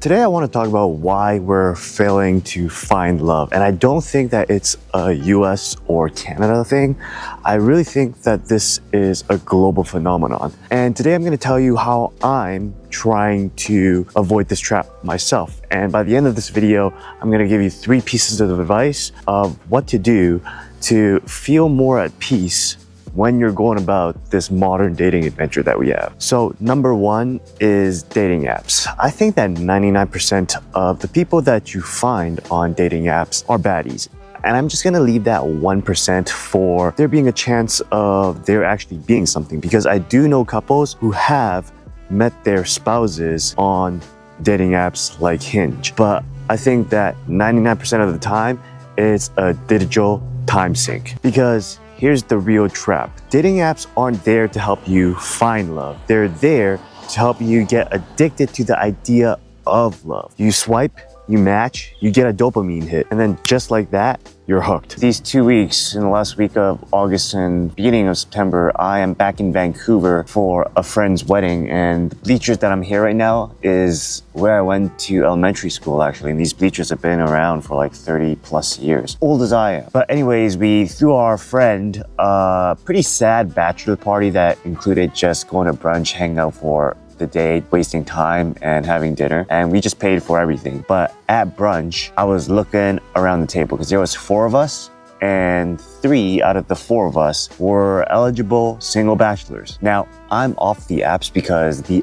Today I want to talk about why we're failing to find love. And I don't think that it's a US or Canada thing. I really think that this is a global phenomenon. And today I'm going to tell you how I'm trying to avoid this trap myself. And by the end of this video, I'm going to give you 3 pieces of advice of what to do to feel more at peace when you're going about this modern dating adventure that we have. So number 1 is dating apps. I think that 99% of the people that you find on dating apps are baddies. And I'm just gonna leave that 1% for there being a chance of there actually being something, because I do know couples who have met their spouses on dating apps like Hinge. But I think that 99% of the time, it's a digital time sink. Because here's the real trap. Dating apps aren't there to help you find love. They're there to help you get addicted to the idea of love. You swipe, you match, you get a dopamine hit, and then just like that, you're hooked. These 2 weeks, in the last week of August and beginning of September, I am back in Vancouver for a friend's wedding, and the bleachers that I'm here right now is where I went to elementary school, actually. And these bleachers have been around for like 30 plus years, old as I am. But anyways, we threw our friend a pretty sad bachelor party that included just going to brunch, hanging out for the day, wasting time and having dinner, and we just paid for everything. But at brunch, I was looking around the table because there was 4 of us, and 3 out of the 4 of us were eligible single bachelors. Now, I'm off the apps because the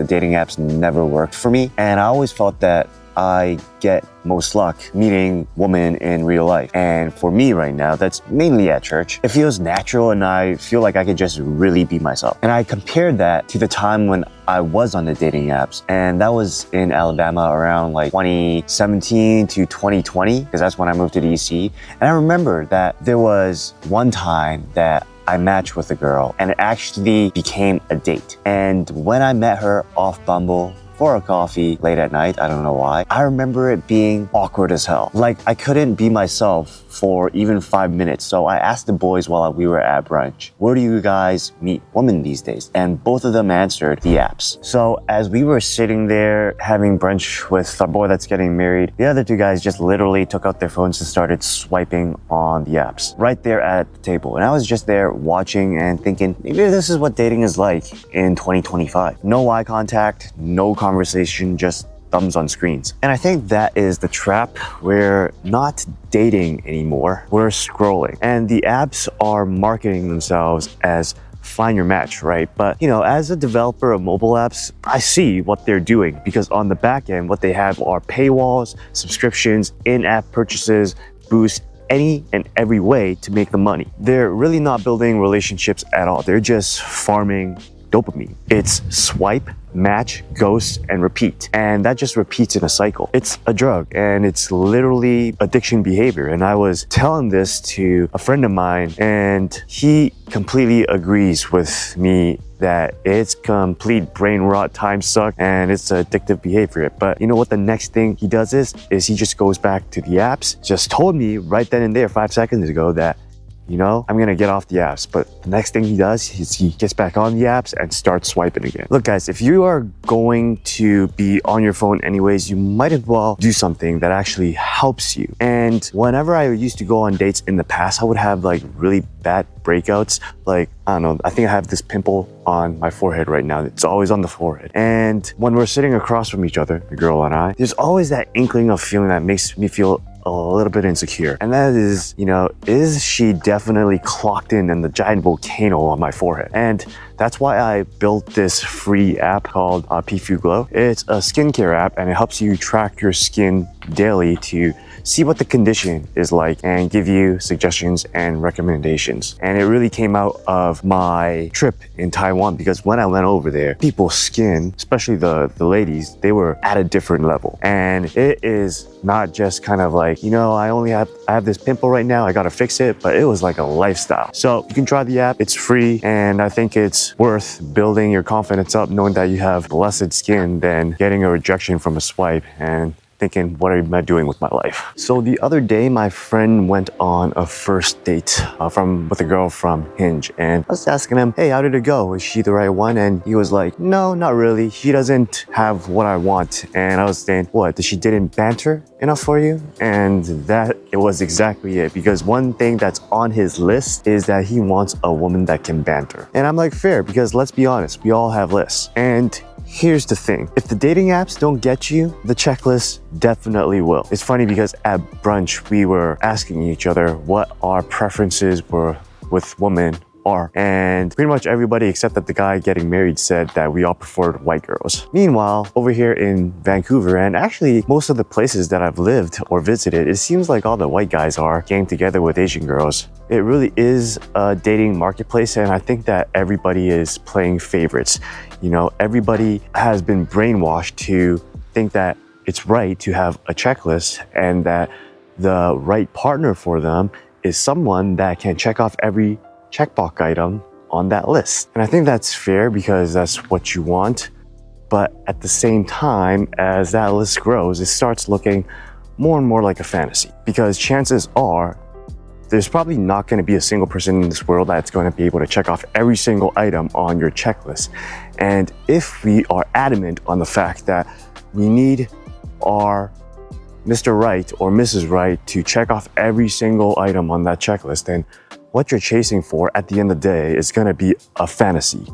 dating apps never worked for me, and I always felt that I get most luck meeting women in real life. And for me right now, that's mainly at church. It feels natural and I feel like I could just really be myself. And I compared that to the time when I was on the dating apps. And that was in Alabama around like 2017 to 2020, because that's when I moved to DC. And I remember that there was one time that I matched with a girl and it actually became a date. And when I met her off Bumble, for a coffee late at night, I don't know why, I remember it being awkward as hell. Like I couldn't be myself for even 5 minutes. So I asked the boys while we were at brunch, where do you guys meet women these days? And both of them answered the apps. So as we were sitting there having brunch with our boy that's getting married, the other 2 guys just literally took out their phones and started swiping on the apps right there at the table. And I was just there watching and thinking, maybe this is what dating is like in 2025. No eye contact, no conversation, just thumbs on screens. And I think that is the trap. We're not dating anymore, we're scrolling. And the apps are marketing themselves as find your match, right? But as a developer of mobile apps, I see what they're doing, because on the back end, what they have are paywalls, subscriptions, in-app purchases, boost, any and every way to make the money. They're really not building relationships at all. They're just farming dopamine. It's swipe, match, ghost, and repeat. And that just repeats in a cycle. It's a drug and it's literally addiction behavior. And I was telling this to a friend of mine and he completely agrees with me that it's complete brain rot, time suck, and it's addictive behavior. But you know what the next thing he does is he just goes back to the apps. Just told me right then and there 5 seconds ago that I'm gonna get off the apps. But the next thing he does is he gets back on the apps and starts swiping again. Look guys, if you are going to be on your phone anyways, you might as well do something that actually helps you. And whenever I used to go on dates in the past, I would have like really bad breakouts. Like, I don't know, I think I have this pimple on my forehead right now. It's always on the forehead. And when we're sitting across from each other, the girl and I, there's always that inkling of feeling that makes me feel a little bit insecure. And that is, is she definitely clocked in the giant volcano on my forehead? And that's why I built this free app called TFUEL. It's a skincare app and it helps you track your skin daily to see what the condition is like and give you suggestions and recommendations. And it really came out of my trip in Taiwan, because when I went over there, people's skin, especially the ladies, they were at a different level. And it is not just kind of like, I have this pimple right now, I gotta fix it, but it was like a lifestyle. So you can try the app, it's free, and I think it's worth building your confidence up knowing that you have blessed skin than getting a rejection from a swipe and thinking, what am I doing with my life? So the other day, my friend went on a first date with a girl from Hinge, and I was asking him, hey, how did it go? Was she the right one? And he was like, no, not really. She doesn't have what I want. And I was saying, what, she didn't banter enough for you? And it was exactly it, because one thing that's on his list is that he wants a woman that can banter. And I'm like, fair, because let's be honest, we all have lists. And here's the thing, if the dating apps don't get you, the checklist definitely will. It's funny because at brunch, we were asking each other what our preferences were with women are. And pretty much everybody except that the guy getting married said that we all preferred white girls. Meanwhile, over here in Vancouver, and actually most of the places that I've lived or visited, it seems like all the white guys are getting together with Asian girls. It really is a dating marketplace, and I think that everybody is playing favorites. You know, everybody has been brainwashed to think that it's right to have a checklist and that the right partner for them is someone that can check off every checkbox item on that list. And I think that's fair because that's what you want. But at the same time, as that list grows, it starts looking more and more like a fantasy, because chances are there's probably not going to be a single person in this world that's going to be able to check off every single item on your checklist. And if we are adamant on the fact that we need our Mr. Right or Mrs. Right to check off every single item on that checklist, then what you're chasing for at the end of the day is going to be a fantasy,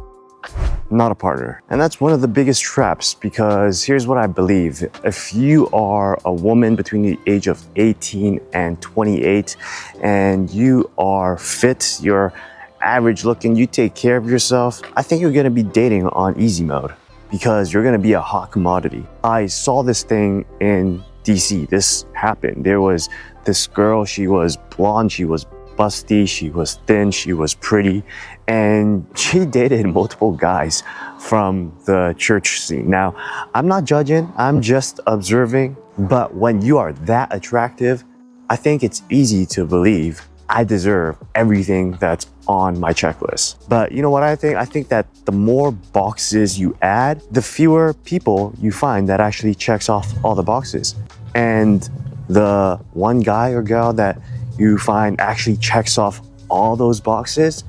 not a partner. And that's one of the biggest traps, because here's what I believe. If you are a woman between the age of 18 and 28 and you are fit, you're average looking, you take care of yourself, I think you're going to be dating on easy mode, because you're going to be a hot commodity. I saw this thing in DC. This happened. There was this girl, she was blonde, she was busty, she was thin, she was pretty, and she dated multiple guys from the church scene. Now, I'm not judging, I'm just observing, but when you are that attractive, I think it's easy to believe I deserve everything that's on my checklist. But you know what I think? I think that the more boxes you add, the fewer people you find that actually checks off all the boxes. And the one guy or girl that you find actually checks off all those boxes,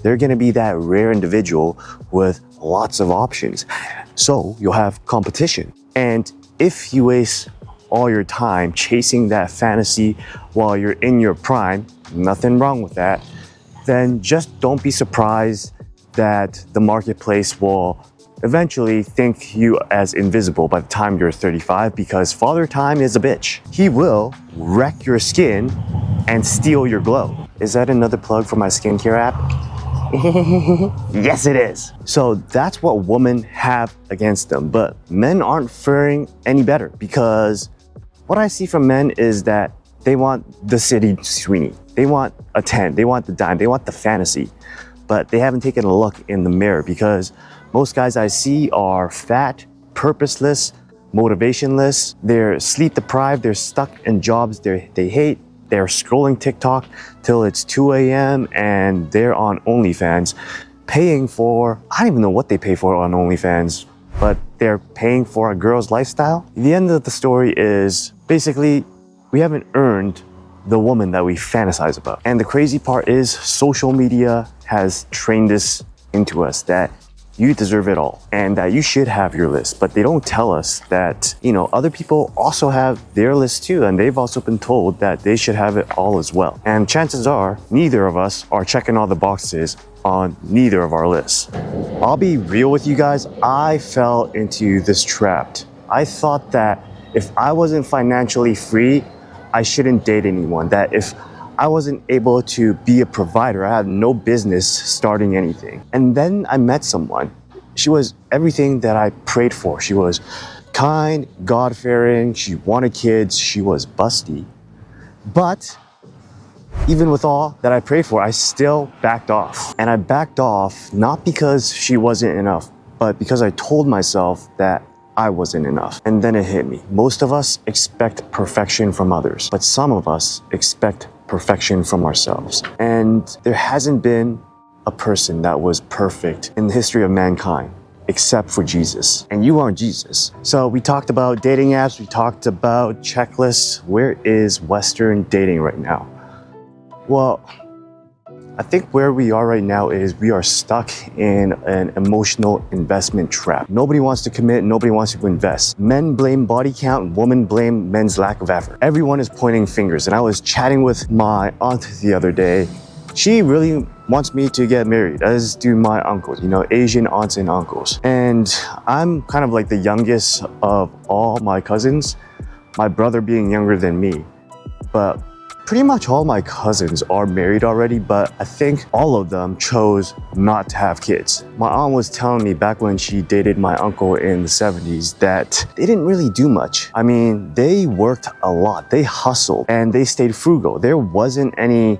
they're gonna be that rare individual with lots of options. So you'll have competition. And if you waste all your time chasing that fantasy while you're in your prime, nothing wrong with that, then just don't be surprised that the marketplace will eventually think you as invisible by the time you're 35, because Father Time is a bitch. He will wreck your skin and steal your glow. Is that another plug for my skincare app? Yes, it is. So that's what women have against them, but men aren't faring any better, because what I see from men is that they want the city Sweeney. They want a 10, they want the dime, they want the fantasy, but they haven't taken a look in the mirror, because most guys I see are fat, purposeless, motivationless. They're sleep deprived, they're stuck in jobs they hate. They're scrolling TikTok till it's 2 a.m. and they're on OnlyFans paying for, I don't even know what they pay for on OnlyFans, but they're paying for a girl's lifestyle. The end of the story is basically we haven't earned the woman that we fantasize about. And the crazy part is social media has trained this into us that you deserve it all and that you should have your list, but they don't tell us that, you know, other people also have their list too, and they've also been told that they should have it all as well. And chances are neither of us are checking all the boxes on neither of our lists. I'll be real with you guys, I fell into this trap. I thought that if I wasn't financially free, I shouldn't date anyone, that if I wasn't able to be a provider, I had no business starting anything. And then I met someone. She was everything that I prayed for. She was kind, God-fearing, she wanted kids, she was busty. But even with all that I prayed for, I still backed off. And I backed off not because she wasn't enough, but because I told myself that I wasn't enough. And then it hit me. Most of us expect perfection from others, but some of us expect perfection from ourselves. And there hasn't been a person that was perfect in the history of mankind, except for Jesus. And you aren't Jesus. So we talked about dating apps, we talked about checklists. Where is Western dating right now? Well, I think where we are right now is we are stuck in an emotional investment trap. Nobody wants to commit, nobody wants to invest. Men blame body count, women blame men's lack of effort. Everyone is pointing fingers. And I was chatting with my aunt the other day. She really wants me to get married, as do my uncles, Asian aunts and uncles. And I'm kind of like the youngest of all my cousins, my brother being younger than me. But pretty much all my cousins are married already, but I think all of them chose not to have kids. My aunt was telling me back when she dated my uncle in the 70s that they didn't really do much. I mean, they worked a lot, they hustled, and they stayed frugal. There wasn't any,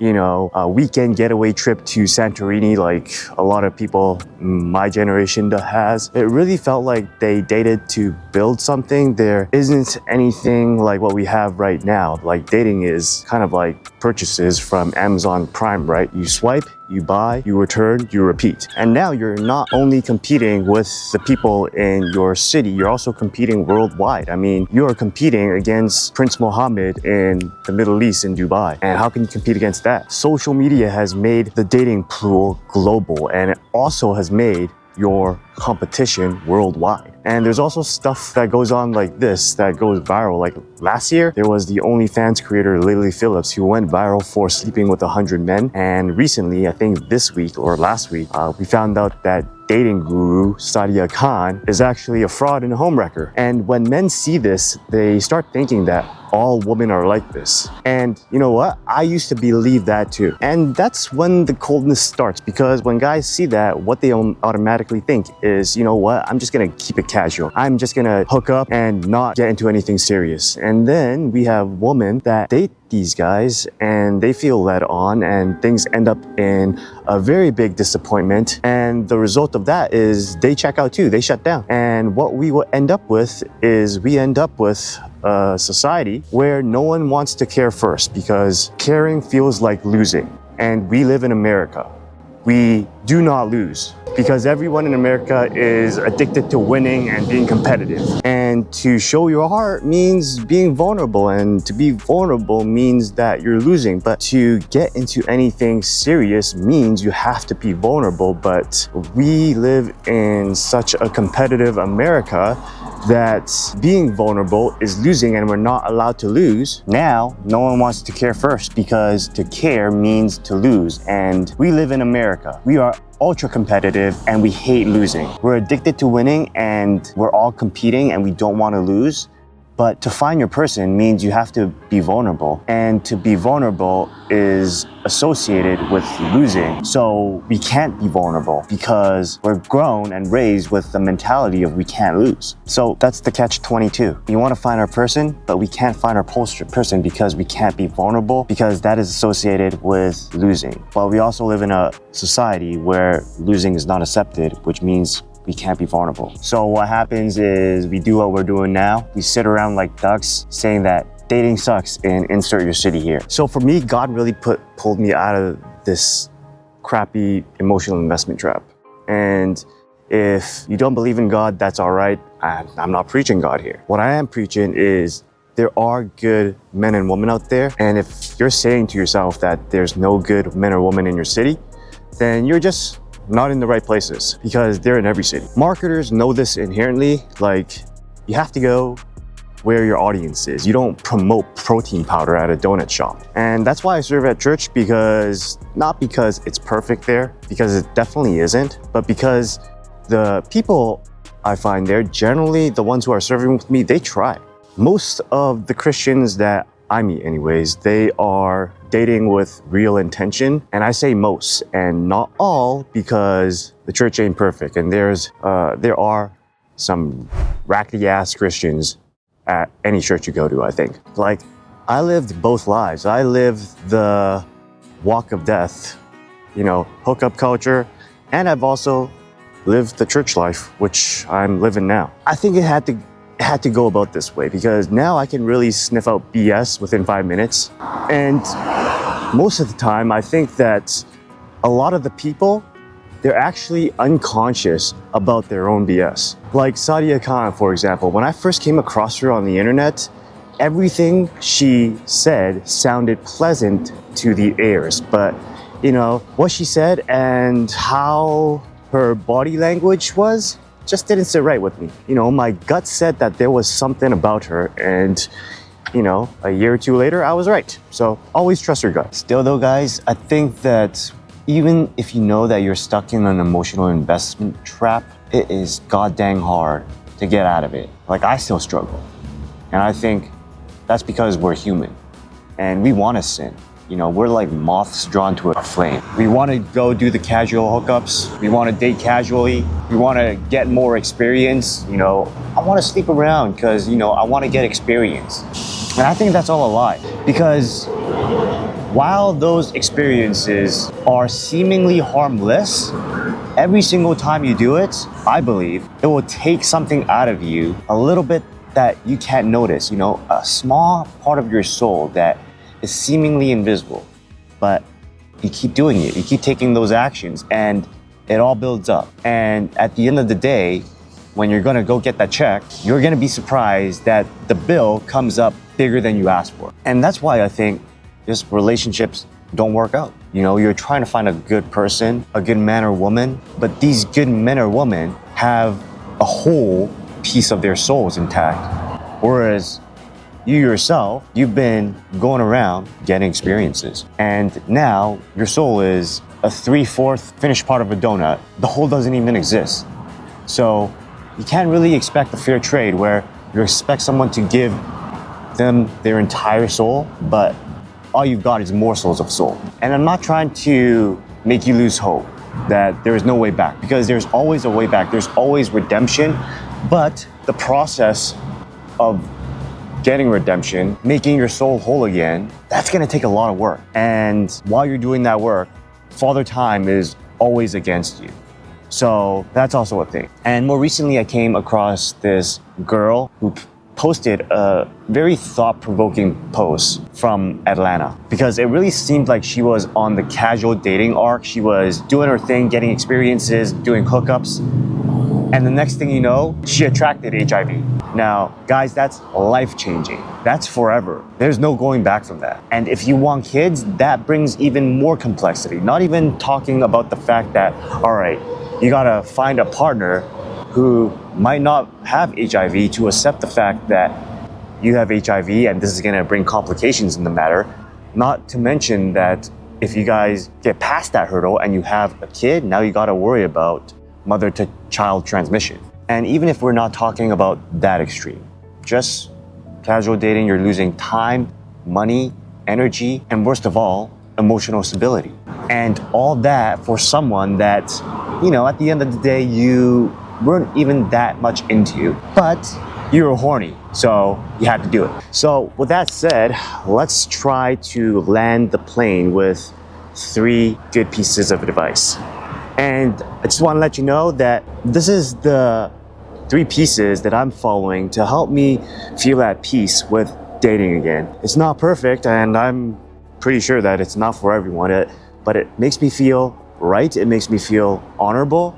weekend getaway trip to Santorini like a lot of people my generation has. It really felt like they dated to build something. There isn't anything like what we have right now. Like dating is kind of like purchases from Amazon Prime, right? You swipe, you buy, you return, you repeat. And now you're not only competing with the people in your city, you're also competing worldwide. I mean, you're competing against Prince Mohammed in the Middle East in Dubai. And how can you compete against that? Social media has made the dating pool global, and it also has made your competition worldwide. And there's also stuff that goes on like this that goes viral. Like last year, there was the OnlyFans creator Lily Phillips who went viral for sleeping with 100 men. And recently, I think this week or last week, we found out that dating guru Sadia Khan is actually a fraud and a homewrecker. And when men see this, they start thinking that all women are like this. And you know what? I used to believe that too. And that's when the coldness starts, because when guys see that, what they automatically think is, you know what? I'm just gonna keep it casual. I'm just gonna hook up and not get into anything serious. And then we have women that date these guys and they feel led on, and things end up in a very big disappointment. And the result of that is they check out too, they shut down. And what we will end up with is we end up with a society where no one wants to care first, because caring feels like losing. And we live in America. We do not lose, because everyone in America is addicted to winning and being competitive. And to show your heart means being vulnerable, and to be vulnerable means that you're losing. But to get into anything serious means you have to be vulnerable. But we live in such a competitive America that being vulnerable is losing, and we're not allowed to lose. Now, no one wants to care first, because to care means to lose. And we live in America. We are ultra competitive and we hate losing. We're addicted to winning and we're all competing and we don't want to lose. But to find your person means you have to be vulnerable. And to be vulnerable is associated with losing. So we can't be vulnerable because we're grown and raised with the mentality of we can't lose. So that's the catch-22. We want to find our person, but we can't find our person because we can't be vulnerable, because that is associated with losing. But we also live in a society where losing is not accepted, which means we can't be vulnerable. So what happens is we do what we're doing now. We sit around like ducks saying that dating sucks and insert your city here. So for me, God really pulled me out of this crappy emotional investment trap. And if you don't believe in God, that's all right. I'm not preaching God here. What I am preaching is there are good men and women out there. And if you're saying to yourself that there's no good men or women in your city, then you're just not in the right places, because they're in every city. Marketers know this inherently. Like, you have to go where your audience is. You don't promote protein powder at a donut shop. And that's why I serve at church, not because it's perfect there, because it definitely isn't, but because the people I find there, generally the ones who are serving with me, they try. Most of the Christians that I meet anyways, they are dating with real intention. And I say most and not all, because the church ain't perfect. And there are some rackety ass Christians at any church you go to, I think. Like, I lived both lives. I lived the walk of death, hookup culture, and I've also lived the church life, which I'm living now. I think it had to go about this way, because now I can really sniff out BS within 5 minutes. And most of the time, I think that a lot of the people they're actually unconscious about their own BS. Like Sadia Khan, for example, when I first came across her on the internet, everything she said sounded pleasant to the ears, but what she said and how her body language was just didn't sit right with me. My gut said that there was something about her, and a year or two later, I was right. So always trust your gut. Still though, guys, I think that even if you know that you're stuck in an emotional investment trap, it is goddamn hard to get out of it. Like, I still struggle. And I think that's because we're human and we want to sin. We're like moths drawn to a flame. We want to go do the casual hookups. We want to date casually. We want to get more experience. I want to sleep around because, I want to get experience. And I think that's all a lie, because while those experiences are seemingly harmless, every single time you do it, I believe it will take something out of you, a little bit that you can't notice, a small part of your soul that is seemingly invisible, but you keep doing it. You keep taking those actions and it all builds up. And at the end of the day, when you're gonna go get that check, you're gonna be surprised that the bill comes up bigger than you asked for. And that's why I think just relationships don't work out. You're trying to find a good person, a good man or woman, but these good men or women have a whole piece of their souls intact. Whereas you yourself, you've been going around getting experiences. And now your soul is a 3/4 finished part of a donut. The whole doesn't even exist. So you can't really expect a fair trade where you expect someone to give them their entire soul, but all you've got is morsels of soul. And I'm not trying to make you lose hope that there is no way back, because there's always a way back. There's always redemption, but the process of getting redemption, making your soul whole again, that's gonna take a lot of work. And while you're doing that work, Father Time is always against you. So that's also a thing. And more recently, I came across this girl who posted a very thought-provoking post from Atlanta, because it really seemed like she was on the casual dating arc. She was doing her thing, getting experiences, doing hookups. And the next thing you know, she attracted HIV. Now, guys, that's life-changing. That's forever. There's no going back from that. And if you want kids, that brings even more complexity. Not even talking about the fact that, all right, you gotta find a partner who might not have HIV to accept the fact that you have HIV and this is gonna bring complications in the matter. Not to mention that if you guys get past that hurdle and you have a kid, now you gotta worry about mother to child transmission. And even if we're not talking about that extreme, just casual dating, you're losing time, money, energy, and worst of all, emotional stability. And all that for someone that, at the end of the day, you weren't even that much into, but you were horny, so you had to do it. So with that said, let's try to land the plane with 3 good pieces of advice. And I just want to let you know that this is the 3 pieces that I'm following to help me feel at peace with dating again. It's not perfect, and I'm pretty sure that it's not for everyone, but it makes me feel right, it makes me feel honorable,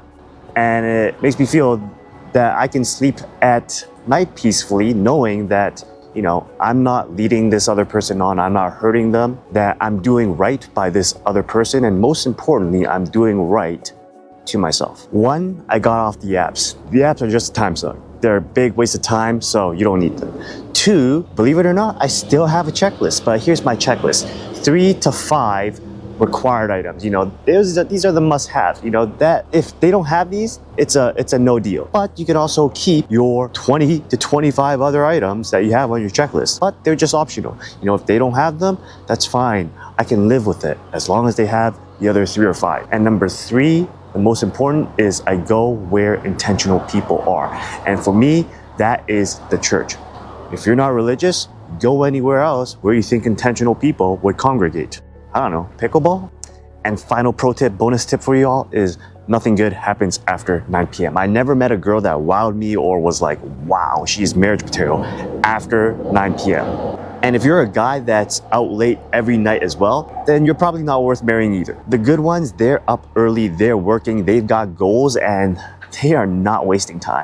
and it makes me feel that I can sleep at night peacefully knowing that I'm not leading this other person on, I'm not hurting them, that I'm doing right by this other person, and most importantly, I'm doing right to myself. 1, I got off the apps. The apps are just a time suck. They're a big waste of time, so you don't need them. 2, believe it or not, I still have a checklist, but here's my checklist. 3 to 5 required items. These are the must-haves. That if they don't have these, it's a no deal. But you can also keep your 20 to 25 other items that you have on your checklist, but they're just optional. If they don't have them, that's fine. I can live with it as long as they have the other 3 or 5. And number 3, the most important, is I go where intentional people are. And for me, that is the church. If you're not religious, go anywhere else where you think intentional people would congregate. I don't know, pickleball? And final pro tip, bonus tip for y'all is nothing good happens after 9 p.m. I never met a girl that wowed me or was like, wow, she's marriage material after 9 p.m. And if you're a guy that's out late every night as well, then you're probably not worth marrying either. The good ones, they're up early, they're working, they've got goals, and they are not wasting time.